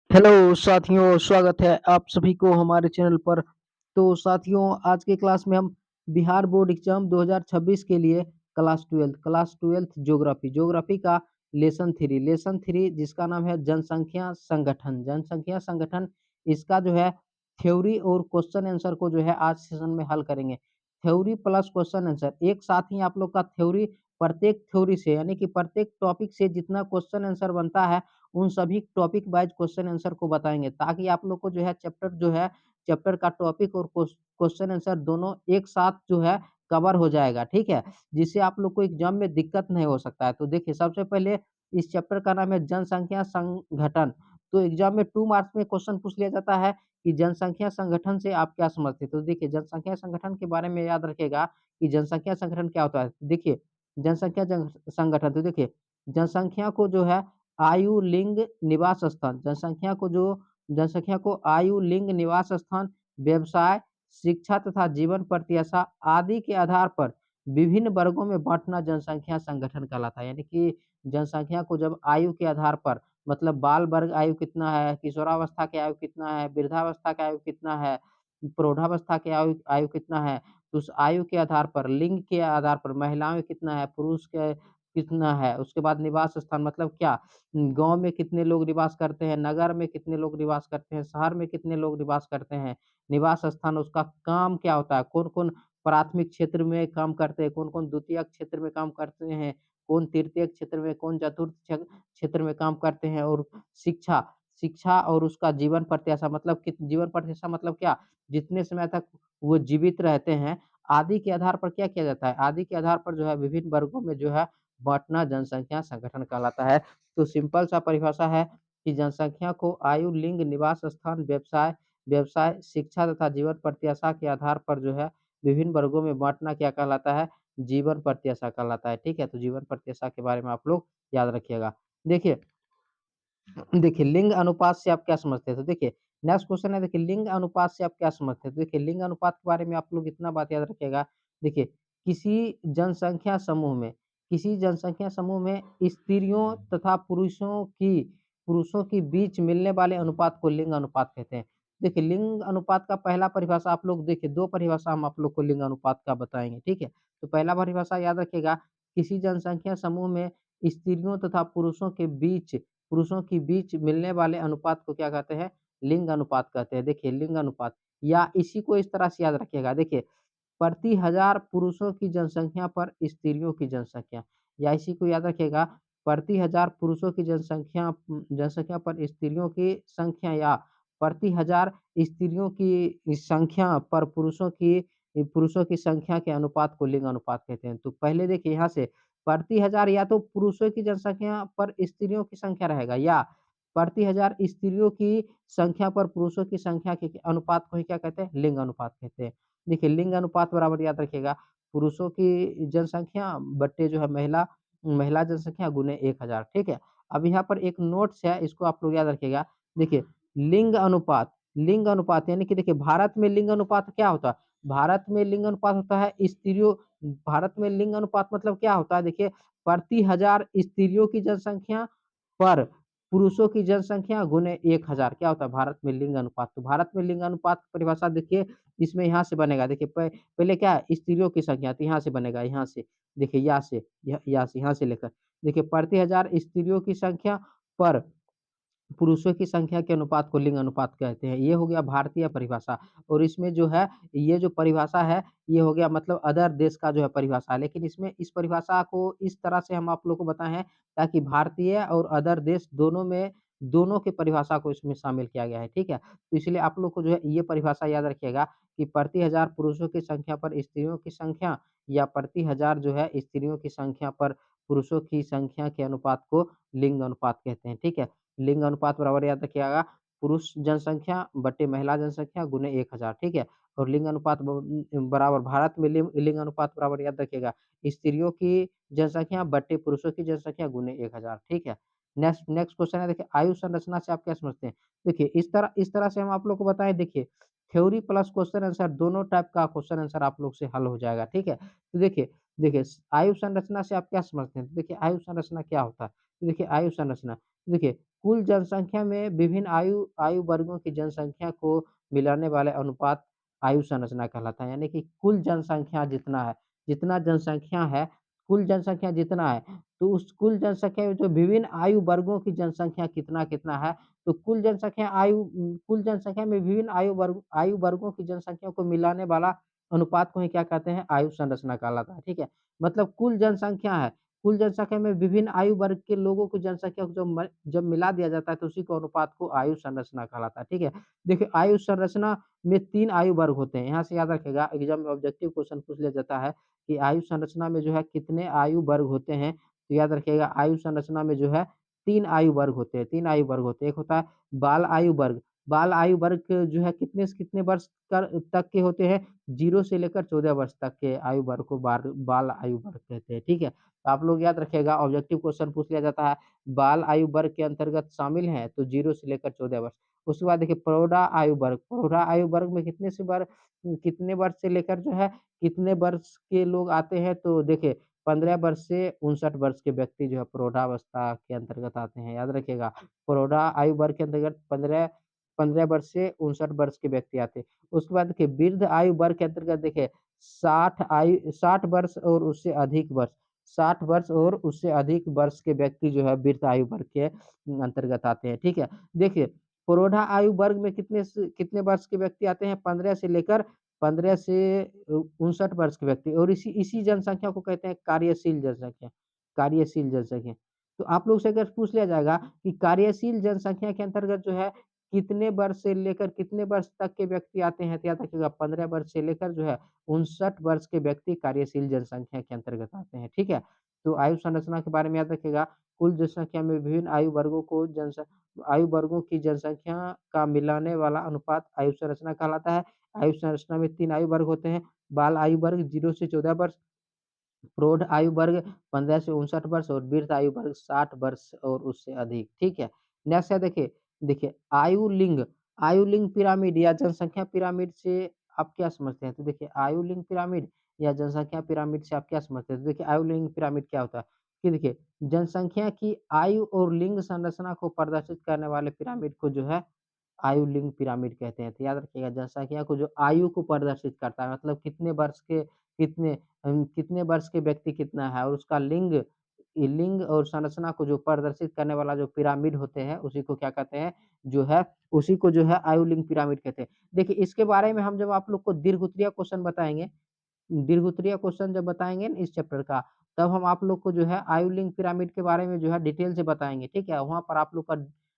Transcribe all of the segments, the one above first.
Hello साथियों, स्वागत है आप सभी को हमारे चैनल पर। तो साथियों, आज के क्लास में हम बिहार बोर्ड एग्जाम 2026 के लिए क्लास ट्वेल्थ ज्योग्राफी का लेसन थ्री जिसका नाम है जनसंख्या संगठन। इसका जो है थ्योरी और क्वेश्चन आंसर को जो है आज सेशन में हल करेंगे। थ्योरी प्लस क्वेश्चन आंसर एक साथ ही आप लोग का प्रत्येक थ्योरी से यानी कि प्रत्येक टॉपिक से जितना क्वेश्चन आंसर बनता है उन सभी टॉपिक वाइज क्वेश्चन आंसर को बताएंगे, ताकि आप लोग को चैप्टर का टॉपिक और क्वेश्चन आंसर दोनों एक साथ जो है कवर हो जाएगा। ठीक है, जिससे आप लोग को एग्जाम में दिक्कत नहीं हो सकता है। तो देखिए, सबसे पहले इस चैप्टर का नाम है जनसंख्या संगठन। तो एग्जाम में 2 मार्क्स में क्वेश्चन पूछ लिया जाता है कि जनसंख्या संगठन से आप क्या समझते हैं। तो देखिए, जनसंख्या संगठन के बारे में याद रखेगा कि जनसंख्या संगठन क्या होता है। देखिए, संगठन, तो देखिए, जनसंख्या को जो है आयु, लिंग, निवास स्थान, जनसंख्या को आयु, लिंग, निवास स्थान, व्यवसाय, शिक्षा तथा जीवन प्रत्याशा आदि के आधार पर विभिन्न वर्गों में बाँटना जनसंख्या संगठन कहलाता है। यानी कि जनसंख्या को जब आयु के आधार पर, मतलब बाल वर्ग आयु कितना है, किशोरावस्था की आयु कितना है, वृद्धावस्था की आयु कितना है, प्रौढ़ावस्था की आयु आयु कितना है, तो उस आयु के आधार पर, लिंग के आधार पर महिलाओं में कितना है, पुरुष के कितना है, उसके बाद निवास स्थान मतलब क्या, गाँव में कितने लोग निवास करते हैं, नगर में कितने लोग निवास करते हैं, शहर में कितने लोग निवास करते हैं, निवास स्थान उसका काम क्या होता है, कौन-कौन प्राथमिक क्षेत्र में काम करते हैं, कौन-कौन द्वितीयक क्षेत्र में काम करते हैं, कौन तृतीयक क्षेत्र में, कौन चतुर्थ क्षेत्र में काम करते हैं, और शिक्षा शिक्षा और उसका जीवन प्रत्याशा मतलब जीवन प्रत्याशा मतलब क्या, जितने समय तक वो जीवित रहते हैं, आदि के आधार पर क्या किया जाता है, आदि के आधार पर जो है विभिन्न वर्गों में जो है बाँटना जनसंख्या संगठन कहलाता है। तो सिंपल सा परिभाषा है कि जनसंख्या को आयु, लिंग, निवास स्थान, व्यवसाय, शिक्षा तथा जीवन प्रत्याशा के आधार पर जो है विभिन्न वर्गों में बाँटना क्या कहलाता है, जीवन प्रत्याशा कहलाता है। ठीक है, तो जीवन प्रत्याशा के बारे में आप लोग याद रखिएगा। देखिए देखिए, लिंग अनुपात से आप क्या समझते हैं? तो देखिए, नेक्स्ट क्वेश्चन है, देखिए लिंग अनुपात से आप क्या समझते हैं? तो देखिए, लिंग अनुपात के बारे में आप लोग इतना बात याद रखिएगा। देखिए, किसी जनसंख्या समूह में किसी जनसंख्या समूह में स्त्रियों तथा पुरुषों की बीच मिलने वाले अनुपात को लिंग अनुपात कहते हैं। देखिए, लिंग अनुपात का पहला परिभाषा आप लोग देखिए, 2 परिभाषा हम आप लोग को लिंग अनुपात का बताएँगे, ठीक है? तो पहला परिभाषा याद रखिएगा, किसी जनसंख्या समूह में स्त्रियों तथा पुरुषों के बीच मिलने वाले अनुपात को क्या कहते हैं? लिंग अनुपात कहते हैं। देखिए, लिंग अनुपात, या इसी को इस तरह से याद रखिएगा। देखिए, प्रति हज़ार पुरुषों की जनसंख्या पर स्त्रियों की जनसंख्या, या इसी को याद रखिएगा, प्रति हज़ार पुरुषों की जनसंख्या पर स्त्रियों की संख्या, या प्रति हज़ार स्त्रियों की संख्या पर पुरुषों की संख्या के अनुपात को लिंग अनुपात कहते हैं। तो पहले देखिए यहाँ से, प्रति हज़ार या तो पुरुषों की जनसंख्या पर स्त्रियों की संख्या रहेगा, या प्रति हज़ार स्त्रियों की संख्या पर पुरुषों की संख्या के अनुपात को ही क्या कहते हैं? लिंग अनुपात कहते हैं। देखिए, लिंग अनुपात बराबर याद रखिएगा, पुरुषों की जनसंख्या बट्टे जो है महिला जनसंख्या गुने 1000, ठीक है? अब यहाँ पर एक नोट्स है, इसको आप लोग याद रखिएगा। देखिए, लिंग अनुपात यानी कि देखिए, भारत में लिंग अनुपात क्या होता है? भारत में लिंग अनुपात होता है भारत में लिंग अनुपात मतलब क्या होता है? देखिए, प्रति हज़ार स्त्रियों की जनसंख्या पर पुरुषों की जनसंख्या गुने 1000 क्या होता है भारत में लिंग अनुपात। तो भारत में लिंग अनुपात की परिभाषा देखिए, इसमें यहाँ से बनेगा। देखिए, पहले क्या है, स्त्रियों की संख्या, तो यहाँ से बनेगा, यहाँ से। देखिए, यहाँ से लेकर, देखिए, प्रति हज़ार स्त्रियों की संख्या पर पुरुषों की संख्या के अनुपात को लिंग अनुपात कहते हैं। ये हो गया भारतीय परिभाषा, और इसमें जो है, ये जो परिभाषा है, ये हो गया मतलब अदर देश का जो है परिभाषा है। लेकिन इसमें इस परिभाषा को इस तरह से हम आप लोग को बताए हैं, ताकि भारतीय और अदर देश दोनों की परिभाषा को इसमें शामिल किया गया है, ठीक है? तो इसलिए आप लोग को जो है ये परिभाषा याद रखिएगा कि प्रति हज़ार पुरुषों की संख्या पर स्त्रियों की संख्या, या प्रति हज़ार जो है स्त्रियों की संख्या पर पुरुषों की संख्या के अनुपात को लिंग अनुपात कहते हैं, ठीक है? लिंग अनुपात बराबर याद रखिएगा, पुरुष जनसंख्या बट्टे महिला जनसंख्या गुने 1000, ठीक है? और लिंग अनुपात बराबर भारत में लिंग लिंग अनुपात बराबर याद रखिएगा, स्त्रियों की जनसंख्या बट्टे पुरुषों की जनसंख्या गुने 1000, ठीक है? नेक्स्ट नेक्स्ट क्वेश्चन है, देखिए, आयु संरचना से आप क्या समझते हैं? देखिए, इस तरह से हम आप लोग को बताएँ, देखिए, थ्योरी प्लस क्वेश्चन आंसर दोनों टाइप का क्वेश्चन आंसर आप लोग से हल हो जाएगा, ठीक है? तो देखिए, आयु संरचना से आप क्या समझते हैं? तो देखिए, आयु संरचना क्या होता है? तो देखिए, आयु संरचना देखिए, कुल जनसंख्या में विभिन्न आयु आयु वर्गों की जनसंख्या को मिलाने वाले अनुपात आयु संरचना कहलाता है। यानी कि कुल जनसंख्या जितना है, जितना जनसंख्या है, कुल जनसंख्या जितना है, तो उस कुल जनसंख्या में जो विभिन्न आयु वर्गों की जनसंख्या कितना-कितना है, तो कुल जनसंख्या में विभिन्न आयु वर्गों की जनसंख्या को मिलाने वाला अनुपात को ही क्या कहते हैं? आयु संरचना कहलाता है, ठीक है? मतलब कुल जनसंख्या है, कुल जनसंख्या में विभिन्न आयु वर्ग के लोगों की जनसंख्या को जब मिला दिया जाता है तो उसी को अनुपात को आयु संरचना कहलाता है, ठीक है? देखिए आयु संरचना में 3 आयु वर्ग होते हैं, यहाँ से याद रखिएगा एग्ज़ाम में ऑब्जेक्टिव क्वेश्चन पूछ लिया जाता है कि आयु संरचना में जो है कितने आयु वर्ग होते हैं? तो याद रखिएगा आयु संरचना में जो है 3 आयु वर्ग होते हैं, 3 आयु वर्ग होते हैं। एक होता है बाल आयु वर्ग, बाल आयु वर्ग जो है कितने से कितने वर्ष कर तक के होते हैं? 0 से लेकर 14 वर्ष तक के आयु वर्ग को बाल आयु वर्ग कहते हैं, ठीक है? तो आप लोग याद रखिएगा ऑब्जेक्टिव क्वेश्चन पूछ लिया जाता है, बाल आयु वर्ग के अंतर्गत शामिल हैं, तो 0 से लेकर 14 वर्ष। उसके बाद देखिए प्रौढ़ा आयु वर्ग, प्रौढ़ा आयु वर्ग में कितने वर्ष से लेकर जो है कितने वर्ष के लोग आते हैं? तो देखिए 15 वर्ष से 59 वर्ष के व्यक्ति जो है प्रौढ़ावस्था के अंतर्गत आते हैं, याद रखिएगा। प्रौढ़ा आयु वर्ग के अंतर्गत 15 वर्ष से 59 वर्ष के व्यक्ति आते हैं। उसके बाद देखिए वृद्ध आयु वर्ग के अंतर्गत देखिए 60 वर्ष और उससे अधिक वर्ष, 60 वर्ष और उससे अधिक वर्ष के व्यक्ति जो है वृद्ध आयु वर्ग के अंतर्गत आते हैं, ठीक है? देखिए, प्रौढ़ा आयु वर्ग में कितने वर्ष के व्यक्ति आते हैं? 15 से 59 वर्ष के व्यक्ति और इसी इसी जनसंख्या को कहते हैं कार्यशील जनसंख्या, कार्यशील जनसंख्या। तो आप लोग से अगर पूछ लिया जाएगा कि कार्यशील जनसंख्या के अंतर्गत जो है कितने वर्ष से लेकर कितने वर्ष तक के व्यक्ति आते हैं? तो याद रखिएगा 15 वर्ष से लेकर जो है 59 वर्ष के व्यक्ति कार्यशील जनसंख्या के अंतर्गत आते हैं, ठीक है? तो आयु संरचना के बारे में याद रखिएगा, कुल जनसंख्या में विभिन्न आयु वर्गों की जनसंख्या का मिलाने वाला अनुपात आयु संरचना कहलाता है। आयु संरचना में 3 आयु वर्ग होते हैं, बाल आयु वर्ग 0 से 14 वर्ष, प्रौढ़ आयु वर्ग 15 से 59 वर्ष और वृद्ध आयु वर्ग 60 वर्ष और उससे अधिक, ठीक है? नेक्स्ट है देखिए देखिए आयु लिंग पिरामिड या जनसंख्या पिरामिड से आप क्या समझते हैं? तो देखिए आयु लिंग पिरामिड या जनसंख्या पिरामिड से आप क्या समझते हैं? तो देखिए आयु लिंग पिरामिड क्या होता है? कि देखिए जनसंख्या की आयु और लिंग संरचना को प्रदर्शित करने वाले पिरामिड को जो है आयु लिंग पिरामिड कहते हैं। तो याद रखिएगा जनसंख्या को जो आयु को प्रदर्शित करता है मतलब कितने वर्ष के व्यक्ति कितना है और उसका लिंग और संरचना को जो प्रदर्शित करने वाला जो पिरामिड होते हैं, उसी को क्या कहते हैं, जो है उसी को जो है आयु लिंग पिरामिड कहते हैं। देखिए इसके बारे में हम जब आप लोग को दीर्घ-उत्तरीय क्वेश्चन बताएँगे दीर्घ-उत्तरीय क्वेश्चन जब बताएँगे ना इस चैप्टर का, तब हम आप लोग को जो है आयु लिंग पिरामिड के बारे में जो है डिटेल से बताएँगे, ठीक है? वहाँ पर आप लोग का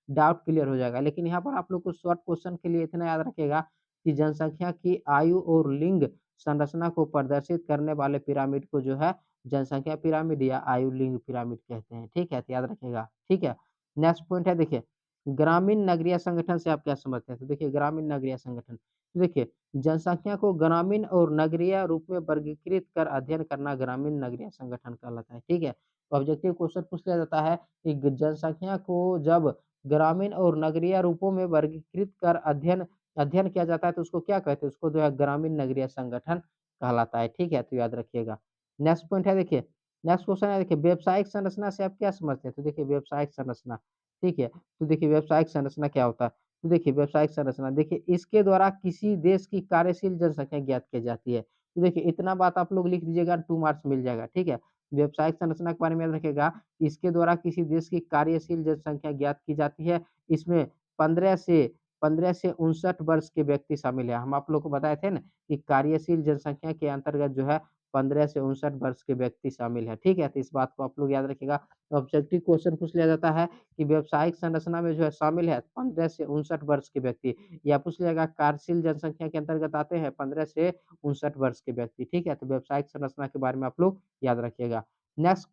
डाउट क्लियर हो जाएगा। लेकिन यहाँ पर आप लोग को शॉर्ट क्वेश्चन के लिए इतना याद रखिएगा कि जनसंख्या की आयु और लिंग संरचना को प्रदर्शित करने वाले पिरामिड को जो है जनसंख्या पिरामिड या आयु लिंग पिरामिड कहते हैं, ठीक है? तो याद रखिएगा, ठीक है? नेक्स्ट पॉइंट है देखिए, ग्रामीण नगरीय संगठन से आप क्या समझते हैं? तो देखिए ग्रामीण नगरीय संगठन, तो देखिए जनसंख्या को ग्रामीण और नगरीय रूप में वर्गीकृत कर अध्ययन करना ग्रामीण नगरीय संगठन कहलाता है, ठीक है? तो ऑब्जेक्टिव क्वेश्चन पूछ लिया जाता है कि जनसंख्या को जब ग्रामीण और नगरीय रूपों में वर्गीकृत कर अध्ययन अध्ययन किया जाता है तो उसको क्या कहते हैं? उसको जो है ग्रामीण नगरीय संगठन कहलाता है, ठीक है? तो याद रखिएगा। नेक्स्ट पॉइंट है देखिए, नेक्स्ट क्वेश्चन है देखिए व्यावसायिक संरचना से आप क्या समझते हैं? तो देखिए व्यावसायिक संरचना, ठीक है? तो देखिए व्यावसायिक संरचना क्या होता है? तो देखिए व्यावसायिक संरचना देखिए इसके द्वारा किसी देश की कार्यशील जनसंख्या ज्ञात की जाती है। तो देखिए इतना बात आप लोग लिख दीजिएगा 2 मार्क्स मिल जाएगा, ठीक है? व्यावसायिक संरचना के बारे में याद रखिएगा, इसके द्वारा किसी देश की कार्यशील जनसंख्या ज्ञात की जाती है। इसमें 15 से 59 वर्ष के व्यक्ति शामिल हैं। हम आप लोग को बताए थे ना कि कार्यशील जनसंख्या के अंतर्गत जो है 15 से 59 वर्ष के व्यक्ति शामिल हैं, ठीक है? तो इस बात को आप लोग याद रखिएगा। ऑब्जेक्टिव क्वेश्चन पूछ लिया जाता है कि व्यावसायिक संरचना में जो है शामिल है 15 से 59 वर्ष के व्यक्ति या पूछ लिया कार्यशील जनसंख्या के अंतर्गत आते हैं 15 से 59 वर्ष के व्यक्ति, ठीक है? तो व्यावसायिक संरचना के बारे में आप लोग याद रखिएगा। नेक्स्ट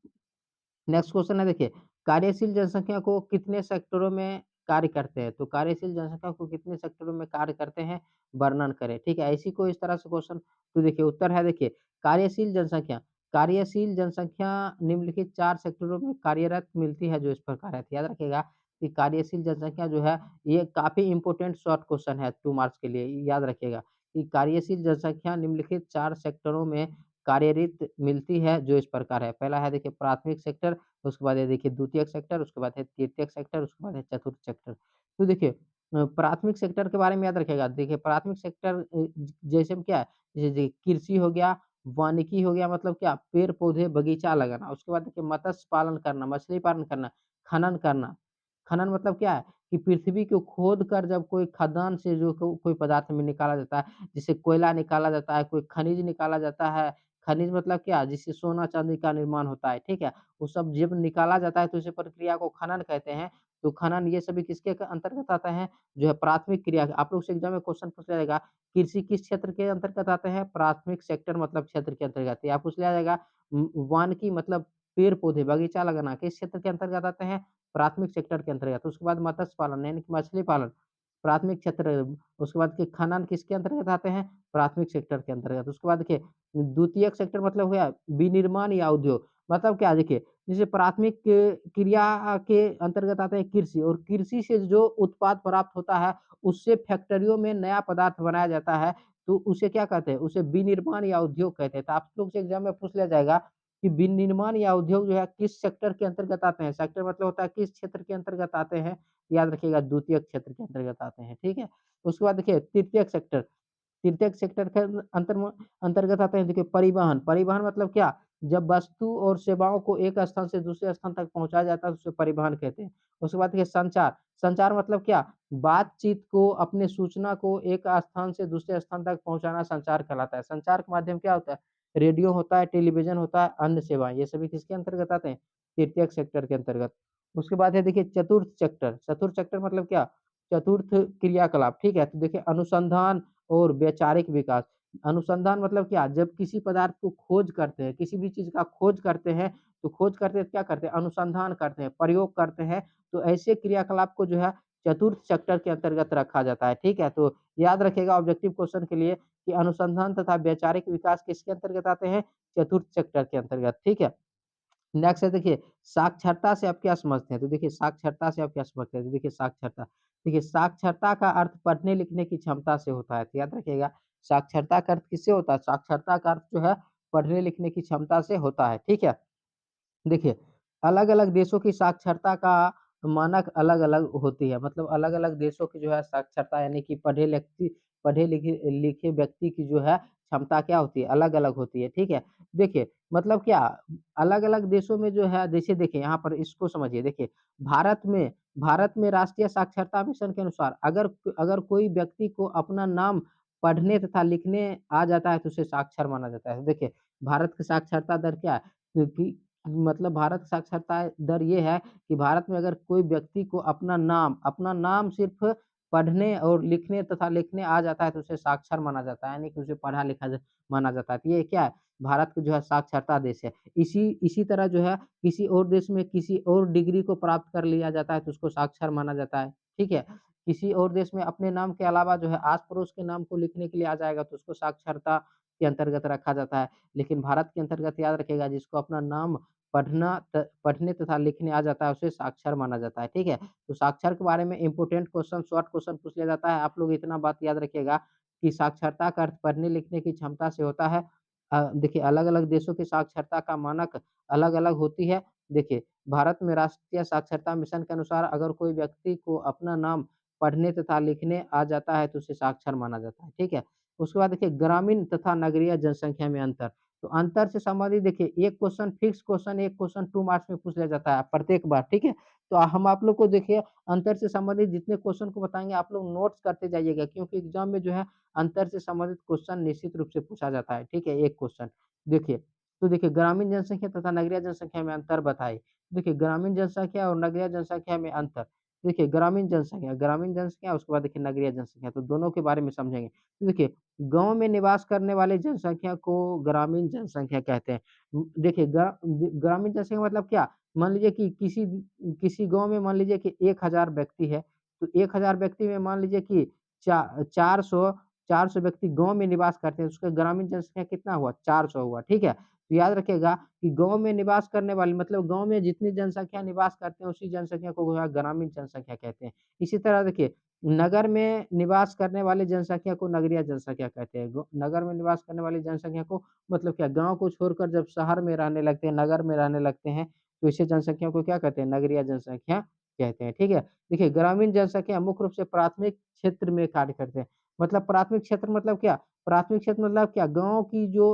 नेक्स्ट क्वेश्चन है देखिए, कार्यशील जनसंख्या को कितने सेक्टरों में कार्य करते हैं? तो कार्यशील जनसंख्या को कितने सेक्टरों में कार्य करते हैं, वर्णन करें, ठीक है? ऐसी कोई इस तरह से क्वेश्चन तो देखिए उत्तर है देखिए, कार्यशील जनसंख्या निम्नलिखित 4 सेक्टरों में कार्यरत मिलती है जो इस प्रकार है। तो याद रखिएगा कि कार्यशील जनसंख्या जो है, ये काफ़ी इम्पोर्टेंट शॉर्ट क्वेश्चन है 2 मार्क्स के लिए, याद रखिएगा कि कार्यशील जनसंख्या निम्नलिखित 4 सेक्टरों में कार्यरीत मिलती है जो इस प्रकार है। पहला है देखिए प्राथमिक सेक्टर, उसके बाद है देखिए द्वितीयक सेक्टर, उसके बाद है तृतीयक सेक्टर, उसके बाद है चतुर्थ सेक्टर। तो देखिए प्राथमिक सेक्टर के बारे में याद रखिएगा। देखिए प्राथमिक सेक्टर जैसे में क्या है, जैसे कृषि हो गया, वानिकी हो गया मतलब क्या पेड़-पौधे, बगीचा लगाना। उसके बाद देखिए मत्स्य पालन करना, मछली पालन करना, खनन करना। खनन मतलब क्या है कि पृथ्वी को खोद कर जब कोई खदान से जो कोई पदार्थ में निकाला जाता है, जैसे कोयला निकाला जाता है, कोई खनिज निकाला जाता है। खनिज मतलब क्या? जिससे सोना-चांदी का निर्माण होता है, ठीक है? वो सब जब निकाला जाता है तो इस प्रक्रिया को खनन कहते हैं। तो खनन ये सभी किसके अंतर्गत आते हैं? जो है प्राथमिक क्रिया आप लोग से एग्ज़ाम में क्वेश्चन पूछ लिया जाएगा, कृषि किस क्षेत्र के अंतर्गत आते हैं? प्राथमिक सेक्टर मतलब क्षेत्र के अंतर्गत। या पूछ लिया जाएगा वानिकी मतलब पेड़-पौधे, बगीचा लगाना किस क्षेत्र के अंतर्गत आते हैं? प्राथमिक सेक्टर के अंतर्गत। उसके बाद मत्स्य पालन यानी कि मछली पालन, प्राथमिक क्षेत्र। उसके बाद देखिए खनन किसके अंतर्गत आते हैं? प्राथमिक सेक्टर के अंतर्गत। उसके बाद देखिए द्वितीयक सेक्टर मतलब हो गया विनिर्माण या उद्योग। मतलब क्या देखिए, जैसे प्राथमिक क्रिया के अंतर्गत आते हैं कृषि और कृषि से जो उत्पाद प्राप्त होता है, उससे फैक्ट्रियों में नया पदार्थ बनाया जाता है, तो उसे क्या कहते हैं? उसे विनिर्माण या उद्योग कहते हैं। तो आप लोग से एग्ज़ाम में पूछ लिया जाएगा कि विनिर्माण या उद्योग जो है किस सेक्टर के अंतर्गत आते हैं? सेक्टर मतलब होता है किस क्षेत्र के अंतर्गत आते हैं? याद रखिएगा द्वितीयक क्षेत्र के अंतर्गत आते हैं, ठीक है? उसके बाद देखिए तृतीयक सेक्टर, तृतीयक सेक्टर के अंतर्गत आते हैं देखिए परिवहन। परिवहन मतलब क्या? जब वस्तु और सेवाओं को एक स्थान से दूसरे स्थान तक पहुँचाया जाता है, तो उसे परिवहन कहते हैं। उसके बाद देखिए संचार, संचार मतलब क्या? बातचीत को, अपने सूचना को एक स्थान से दूसरे स्थान तक पहुँचाना संचार कहलाता है। संचार के माध्यम क्या होता है? रेडियो होता है, टेलीविज़न होता है, अन्य सेवाएँ, ये सभी किसके अंतर्गत आते हैं? तृतीयक सेक्टर के अंतर्गत। उसके बाद है देखिए चतुर्थ सेक्टर, चतुर्थ सेक्टर मतलब क्या? चतुर्थ क्रियाकलाप, ठीक है? तो देखिए अनुसंधान और वैचारिक विकास। अनुसंधान मतलब क्या? जब किसी पदार्थ को खोज करते हैं, किसी भी चीज़ का खोज करते हैं, तो खोज करते हैं तो क्या करते हैं? अनुसंधान करते हैं, प्रयोग करते हैं, तो ऐसे क्रियाकलाप को जो है चतुर्थ सेक्टर के अंतर्गत रखा जाता है, ठीक है? तो याद रखिएगा ऑब्जेक्टिव क्वेश्चन के लिए कि अनुसंधान तथा वैचारिक विकास किसके अंतर्गत आते हैं? चतुर्थ सेक्टर के अंतर्गत, ठीक है? नेक्स्ट है देखिए साक्षरता से आप क्या समझते हैं? तो देखिए साक्षरता से आप क्या समझते हैं? तो देखिए साक्षरता, देखिए साक्षरता का अर्थ पढ़ने-लिखने की क्षमता से होता है। तो याद रखिएगा साक्षरता का अर्थ किससे होता है? साक्षरता का अर्थ जो है पढ़ने-लिखने की क्षमता से होता है, ठीक है? देखिए, अलग-अलग देशों की साक्षरता का मानक अलग-अलग होती है। मतलब अलग-अलग देशों की जो है साक्षरता यानी कि पढ़े लिखे व्यक्ति की जो है क्षमता क्या होती है? अलग-अलग होती है, ठीक है? देखिए, मतलब क्या अलग-अलग देशों में जो है जैसे देखिए यहाँ पर इसको समझिए देखिए, भारत में राष्ट्रीय साक्षरता मिशन के अनुसार अगर कोई व्यक्ति को अपना नाम पढ़ने तथा लिखने आ जाता है तो उसे साक्षर माना जाता है। देखिए, भारत की साक्षरता दर क्या है? क्योंकि मतलब भारत साक्षरता दर ये है कि भारत में अगर कोई व्यक्ति को अपना नाम सिर्फ़ पढ़ने और लिखने तथा लिखने आ जाता है तो उसे साक्षर माना जाता है, यानी कि उसे पढ़ा-लिखा माना जाता है। तो ये क्या है? भारत का जो है साक्षरता देश है। इसी तरह जो है किसी और देश में किसी और डिग्री को प्राप्त कर लिया जाता है तो उसको साक्षर माना जाता है, ठीक है? किसी और देश में अपने नाम के अलावा जो है आस-पड़ोस के नाम को लिखने के लिए आ जाएगा तो उसको साक्षरता के अंतर्गत रखा जाता है। लेकिन भारत के अंतर्गत याद रखिएगा जिसको अपना नाम पढ़ने तथा लिखने आ जाता है उसे साक्षर माना जाता है, ठीक है? तो साक्षर के बारे में इम्पोर्टेंट क्वेश्चन शॉर्ट क्वेश्चन पूछ लिया जाता है। आप लोग इतना बात याद रखिएगा कि साक्षरता का अर्थ पढ़ने-लिखने की क्षमता से होता है। देखिए अलग-अलग देशों की साक्षरता का मानक अलग-अलग होती है। देखिए, भारत में राष्ट्रीय साक्षरता मिशन के अनुसार अगर कोई व्यक्ति को अपना नाम पढ़ने तथा लिखने आ जाता है तो उसे साक्षर माना जाता है, ठीक है? उसके बाद देखिए ग्रामीण तथा नगरीय जनसंख्या में अंतर। तो अंतर से संबंधित देखिए एक क्वेश्चन फिक्स क्वेश्चन, एक क्वेश्चन 2 मार्क्स में पूछ लिया जाता है प्रत्येक बार, ठीक है? तो हम आप लोग को देखिए अंतर से संबंधित जितने क्वेश्चन को बताएँगे आप लोग नोट्स करते जाइएगा क्योंकि एग्ज़ाम में जो है अंतर से संबंधित क्वेश्चन निश्चित रूप से पूछा जाता है, ठीक है? एक क्वेश्चन। देखिए, तो देखिए ग्रामीण जनसंख्या तथा नगरीय जनसंख्या में अंतर बताइए। देखिए ग्रामीण जनसंख्या और नगरीय जनसंख्या में अंतर। देखिए ग्रामीण जनसंख्या उसके बाद देखिए नगरीय जनसंख्या तो दोनों के बारे में समझेंगे। तो देखिए गाँव में निवास करने वाले जनसंख्या को ग्रामीण जनसंख्या कहते हैं। देखिए ग्रामीण जनसंख्या मतलब क्या? मान लीजिए कि किसी गाँव में मान लीजिए कि 1000 व्यक्ति है, तो 1000 व्यक्ति में मान लीजिए कि चा 400 व्यक्ति गाँव में निवास करते हैं, उसका ग्रामीण जनसंख्या कितना हुआ? 400 हुआ, ठीक है? तो याद रखिएगा कि गाँव में निवास करने वाले मतलब गाँव में जितनी जनसंख्या निवास करते हैं, उसी जनसंख्या को जो है ग्रामीण जनसंख्या कहते हैं। इसी तरह देखिए नगर में निवास करने वाली जनसंख्या को नगरीय जनसंख्या कहते हैं। नगर में निवास करने वाली जनसंख्या को मतलब क्या गाँव को छोड़कर जब शहर में रहने लगते हैं, नगर में रहने लगते हैं, तो इसे जनसंख्या को क्या कहते हैं? नगरीय जनसंख्या कहते हैं, ठीक है? देखिए ग्रामीण जनसंख्या मुख्य रूप से प्राथमिक क्षेत्र में कार्य करते हैं। मतलब प्राथमिक क्षेत्र मतलब क्या? प्राथमिक क्षेत्र मतलब क्या? गाँव की जो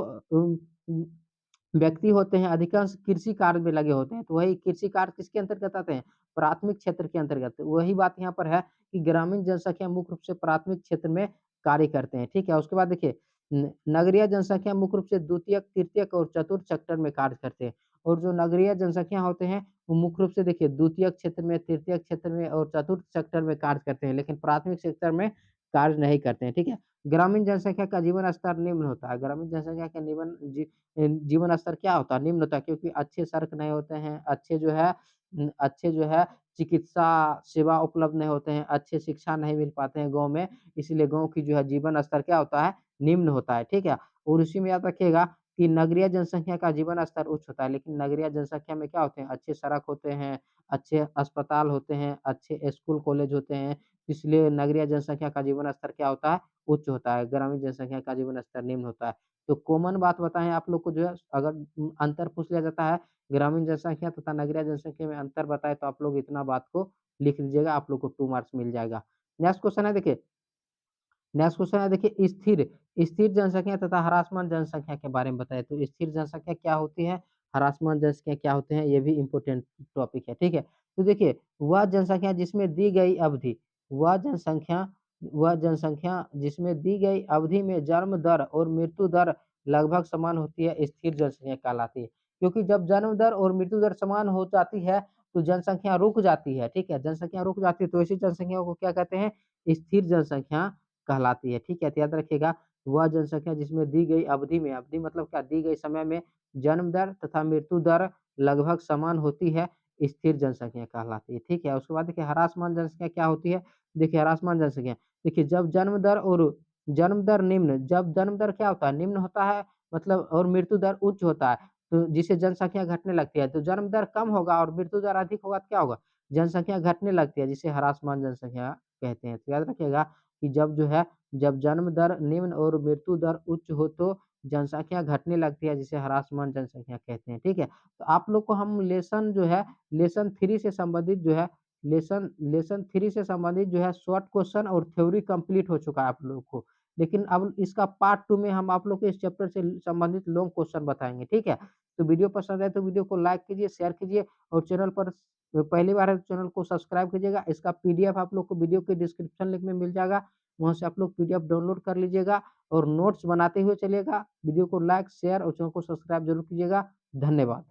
व्यक्ति होते हैं अधिकांश कृषि कार्य में लगे होते हैं, तो वही कृषि कार्य किसके अंतर्गत आते हैं? प्राथमिक क्षेत्र के अंतर्गत। वही बात यहाँ पर है कि ग्रामीण जनसंख्या मुख्य रूप से प्राथमिक क्षेत्र में कार्य करते हैं, ठीक है? उसके बाद देखिए नगरीय जनसंख्या मुख्य रूप से द्वितीयक, तृतीयक और चतुर्थ सेक्टर में कार्य करते हैं और जो नगरीय जनसंख्या होते हैं, वो मुख्य रूप से देखिए द्वितीयक क्षेत्र में, तृतीयक क्षेत्र में और चतुर्थ सेक्टर में कार्य करते हैं, लेकिन प्राथमिक सेक्टर में कार्य नहीं करते हैं, ठीक है? ग्रामीण जनसंख्या का जीवन स्तर निम्न होता है। ग्रामीण जनसंख्या का जीवन स्तर क्या होता है? निम्न होता है क्योंकि अच्छे सड़क नहीं होते हैं, अच्छे जो है चिकित्सा सेवा उपलब्ध नहीं होते हैं, अच्छे शिक्षा नहीं मिल पाते हैं गाँव में, इसीलिए गाँव की जो है जीवन स्तर क्या होता है? निम्न होता है, ठीक है? और उसी में याद रखिएगा कि नगरीय जनसंख्या का जीवन स्तर उच्च होता है, लेकिन नगरीय जनसंख्या में क्या होते हैं? अच्छे सड़क होते हैं, अच्छे अस्पताल होते हैं, अच्छे स्कूल कॉलेज होते हैं, इसलिए नगरीय जनसंख्या का जीवन स्तर क्या होता है? उच्च होता है, ग्रामीण जनसंख्या का जीवन स्तर निम्न होता है। तो कॉमन बात बताएँ आप लोग को जो है अगर अंतर पूछ लिया जाता है, ग्रामीण जनसंख्या तथा नगरीय जनसंख्या में अंतर बताएँ तो आप लोग इतना बात को लिख लीजिएगा, आप लोग को 2 मार्क्स मिल जाएगा। नेक्स्ट क्वेश्चन है देखिए नेक्स्ट क्वेश्चन है देखिए स्थिर जनसंख्या तथा ह्रासमान जनसंख्या के बारे में बताइए। तो स्थिर जनसंख्या क्या होती है? ह्रासमान जनसंख्या क्या होते हैं? ये भी इम्पोर्टेंट टॉपिक है, ठीक है? तो देखिए वह जनसंख्या जिसमें दी गई अवधि वह जनसंख्या वह जनसंख्या जिसमें दी गई अवधि में जन्म दर और मृत्यु दर लगभग समान होती है, स्थिर जनसंख्या कहलाती है। क्योंकि जब जन्म दर और मृत्यु दर समान हो जाती है, तो जनसंख्या रुक जाती है, ठीक है? जनसंख्या रुक जाती है, तो ऐसी जनसंख्या को क्या कहते हैं? स्थिर जनसंख्या कहलाती है, ठीक है? तो याद रखिएगा वह जनसंख्या जिसमें दी गई अवधि मतलब क्या दी गई समय में जन्म दर तथा मृत्यु दर लगभग समान होती है, स्थिर जनसंख्या कहलाती है, ठीक है? उसके बाद देखिए ह्रासमान जनसंख्या क्या होती है? देखिए ह्रासमान जनसंख्या देखिए जन्म दर निम्न जब जन्म दर क्या होता है? निम्न होता है मतलब और मृत्यु दर उच्च होता है, तो जिससे जनसंख्या घटने लगती है। तो जन्म दर कम होगा और मृत्यु दर अधिक होगा तो क्या होगा? जनसंख्या घटने लगती है, जिसे ह्रासमान जनसंख्या कहते हैं। तो याद रखिएगा कि जब जन्म दर निम्न और मृत्यु दर उच्च हो तो जनसंख्या घटने लगती है जिसे ह्रासमान जनसंख्या कहते हैं, ठीक है? तो आप लोग को हम लेसन 3 से संबंधित जो है लेसन 3 से संबंधित जो है शॉर्ट क्वेश्चन और थ्योरी कंप्लीट हो चुका है आप लोग को। लेकिन अब इसका पार्ट 2 में हम आप लोग को इस चैप्टर से संबंधित लॉन्ग क्वेश्चन बताएँगे, ठीक है? तो वीडियो पसंद आए तो वीडियो को लाइक कीजिए, शेयर कीजिए और चैनल पर पहली बार है तो चैनल को सब्सक्राइब कीजिएगा। इसका पीडीएफ आप लोग को वीडियो के डिस्क्रिप्शन लिंक में मिल जाएगा। वहाँ से आप लोग पीडीएफ डाउनलोड कर लीजिएगा और नोट्स बनाते हुए चलिएगा। वीडियो को लाइक, शेयर और चैनल को सब्सक्राइब ज़रूर कीजिएगा। धन्यवाद।